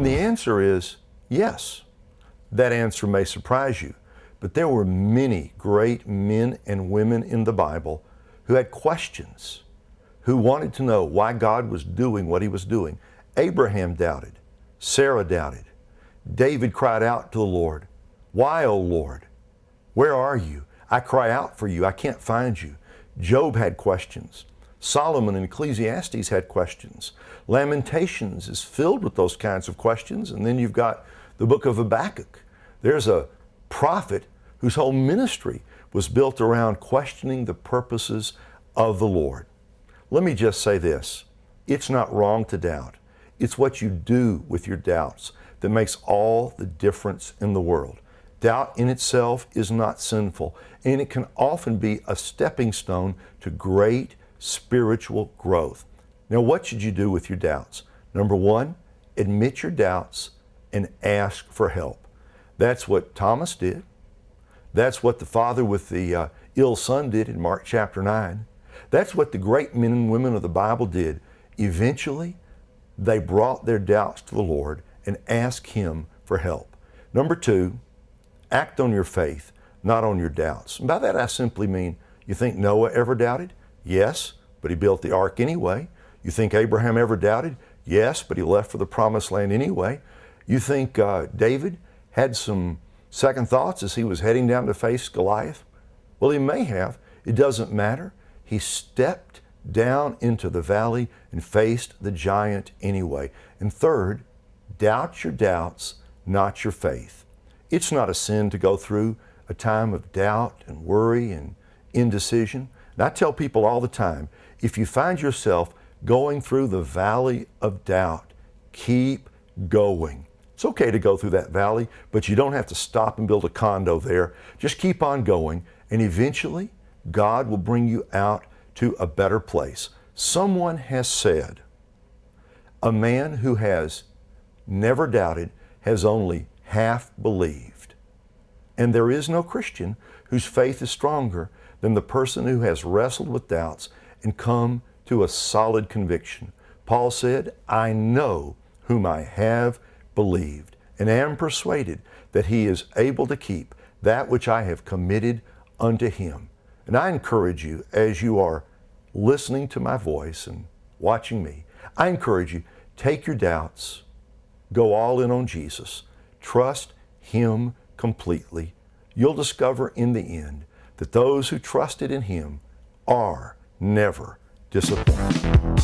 And the answer is yes. That answer may surprise you, but there were many great men and women in the Bible who had questions, who wanted to know why God was doing what he was doing. Abraham doubted. Sarah doubted. David cried out to the Lord, "Why, O Lord? Where are you? I cry out for you. I can't find you." Job had questions. Solomon in Ecclesiastes had questions. Lamentations is filled with those kinds of questions. And then you've got the book of Habakkuk. There's a prophet whose whole ministry was built around questioning the purposes of the Lord. Let me just say this. It's not wrong to doubt. It's what you do with your doubts that makes all the difference in the world. Doubt in itself is not sinful, and it can often be a stepping stone to great spiritual growth. Now, what should you do with your doubts? Number one, admit your doubts and ask for help. That's what Thomas did. That's what the father with the ill son did in Mark chapter 9. That's what the great men and women of the Bible did. Eventually, they brought their doubts to the Lord and asked him for help. Number two, act on your faith, not on your doubts. And by that I simply mean, you think Noah ever doubted? Yes, but he built the ark anyway. You think Abraham ever doubted? Yes, but he left for the promised land anyway. You think David had some second thoughts as he was heading down to face Goliath? Well, he may have. It doesn't matter. He stepped down into the valley and faced the giant anyway. And third, doubt your doubts, not your faith. It's not a sin to go through a time of doubt and worry and indecision. And I tell people all the time, if you find yourself going through the valley of doubt, keep going. It's okay to go through that valley, but you don't have to stop and build a condo there. Just keep on going, and eventually God will bring you out to a better place. Someone has said, a man who has never doubted has only half believed. And there is no Christian whose faith is stronger than the person who has wrestled with doubts and come to a solid conviction. Paul said, I know whom I have believed, and am persuaded that he is able to keep that which I have committed unto him. And I encourage you, as you are listening to my voice and watching me, I encourage you, take your doubts, go all in on Jesus, trust him completely. You'll discover in the end that those who trusted in him are never disappointed.